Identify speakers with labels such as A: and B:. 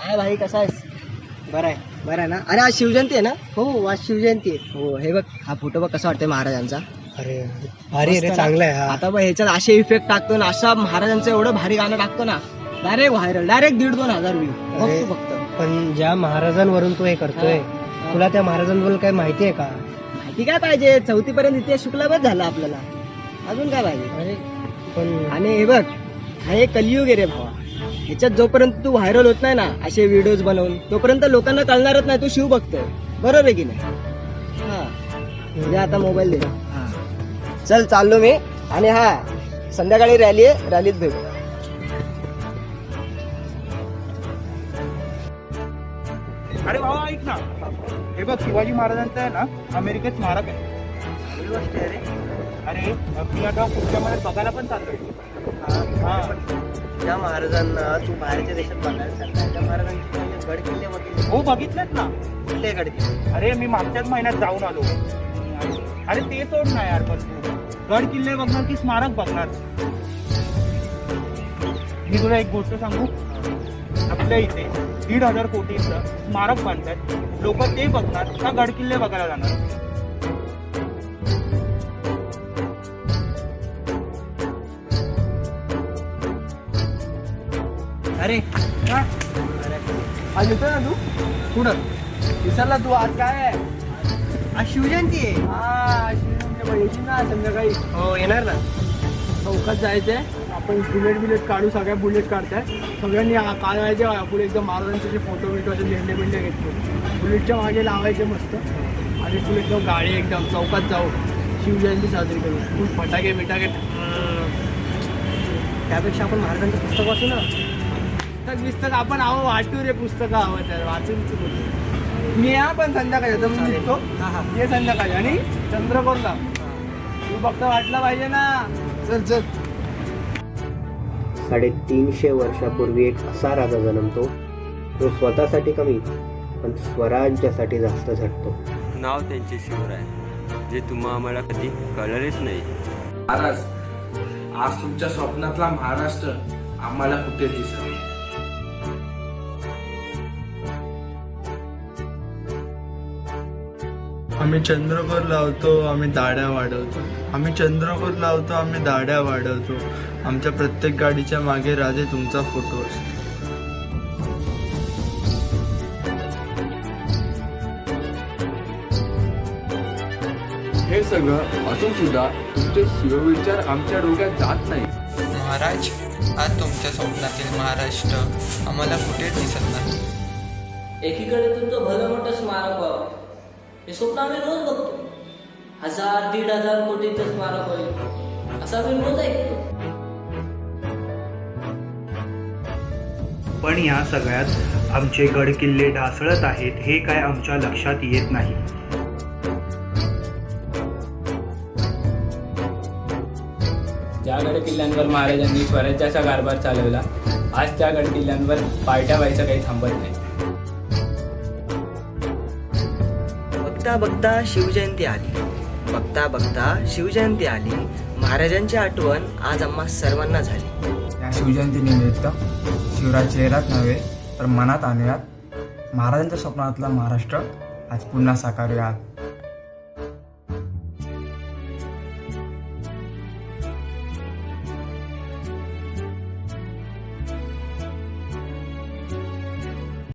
A: काय भाई कसा आहेस?
B: बरं आहे.
A: बरं आहे ना? अरे आज शिवजयंती आहे ना?
B: हो आज शिवजयंती आहे.
A: हो हे बघ हा फोटो बघ कसा वाटतोय महाराजांचा.
B: अरे भारी
A: मस्त
B: रे
A: ना?
B: चांगला आहे हा.
A: आता बघ ह्याच्यात असे इफेक्ट टाकतो ना, असा महाराजांचं एवढं भारी गाणं टाकतो ना, डायरेक्ट व्हायरल, डायरेक्ट 1,500-2,000 व्ह्यू
B: अरे.
A: बघतो फक्त.
B: पण ज्या महाराजांवरून तू हे करतोय
A: हा.
B: तुला त्या महाराजांबद्दल काही माहिती आहे का?
A: माहिती काय पाहिजे? 4थी पर्यंत इतिहास शिकला बस झाला आपल्याला, अजून काय पाहिजे?
B: अरे पण
A: आणि हे बघ हा एक कलियुग आहे रे भावा. ह्याच्यात जोपर्यंत तू व्हायरल होत नाही ना असे व्हिडिओज बनवून, तोपर्यंत लोकांना कळणारच नाही तू शिव बघतोय. बरोबर आहे की नाही? हा म्हणजे आता मोबाईल दे. हा चल चाललो मी. आणि हा संध्याकाळी रॅली आहे, रॅलीत भेटू.
C: अरे भावा ऐक ना, हे बघ शिवाजी महाराजांचं आहे ना अमेरिकेत स्मारक आहे. चांगली गोष्ट आहे रे. अरे मी आता पुढच्या महिन्यात बघायला पण चाललोय. हा
A: त्या महाराजांना तू बाहेरच्या देशात बघायला चालला, त्या महाराजांचे गड किल्ले बघितले?
C: हो बघितलेत ना.
A: कुठले गड किल्ले?
C: अरे मी मागच्याच महिन्यात जाऊन आलो. अरे ते सोड ना यार, पण तू गड किल्ले बघणार की स्मारक बघणार? मी तुला एक गोष्ट सांगू, आपल्या इथे 1,500 कोटीचं स्मारक बांधतात. लोक ते बघणार का गड किल्ले बघायला जाणार?
A: अरे
C: हा?
A: आज येतोय ना तू?
C: कुठं विसरला तू? आज काय आहे?
A: आज शिवजयंती आहे.
C: हा शिवजयंती येशील ना संध्याकाळी?
A: हो येणार ना.
C: चौकात जायचंय आपण, बुलेट काढू. सगळ्या बुलेट काढताय सगळ्यांनी काढायचे पुढे एकदम महाराजांचे जे फोटो बिटो असे झेंडे बिंडे घेतले बुलेटच्या मागे लावायचे मस्त. आणि फुल एकदम गाडी एकदम चौकात जाऊ, शिवजयंती साजरी करू. फुल फटाके बिटाके.
A: त्यापेक्षा आपण महाराजांचं पुस्तक वाचू ना.
C: पुस्तक आपण हवं वाटू रे, पुस्तकं हवं तर वाचून मी या पण संध्याकाळी येतो. मी निघतो.
A: हा हा
C: ये संध्याकाळी. आणि चंद्रकोरला तू फक्त वाटलं पाहिजे ना. चल चल.
D: 350 वर्षापूर्वी एक असा राजा जन्मतो जो स्वतःसाठी कमी पण स्वराज्यासाठी जास्त झटतो.
E: नाव त्यांचे शिवराय, जे तुम्हा आम्हाला कधी कळलेच नाही.
F: महाराज, आज तुमच्या स्वप्नातला महाराष्ट्र आम्हाला कुठे दिसत नाही.
G: आम्ही चंद्रकोर लावतो, आम्ही दाढ्या वाढवतो. आम्ही चंद्रकोर लावतो, आम्ही दाढ्या वाढवतो. आमच्या प्रत्येक गाडीच्या मागे राजे तुमचा फोटो असतो.
F: हे सगळं असून सुद्धा तुमचे शिवविचार आमच्या डोक्यात जात नाही.
H: महाराज, आज तुमच्या स्वप्नातील महाराष्ट्र आम्हाला कुठेच दिसत नाही.
I: एकीकडे तुमचं भलं मोठं स्मारक व्हावं हे स्वप्न आम्ही रोज बघतो. 1,000-1,500 कोटीचं स्मारक होईल असं आम्ही रोज ऐकतो.
J: पण या सगळ्यात आमचे गड किल्ले ढासळत आहेत हे काय आमच्या लक्षात येत नाही.
K: ज्या गड किल्ल्यांवर महाराजांनी स्वराज्याचा कारभार चालवला, आज त्या गड किल्ल्यांवर पार्ट्या व्हायचं काही थांबत नाही.
A: बघता बघता शिवजयंती आली, बघता बघता शिवजयंती आली. महाराजांची आठवण आज आम्हा सर्वांना झाली.
L: या शिवजयंतीनिमित्त शिवराज चेहऱ्यात नव्हे तर मनात आणूयात महाराजांच्या स्वप्नातला महाराष्ट्र आज पुन्हा साकारूयात.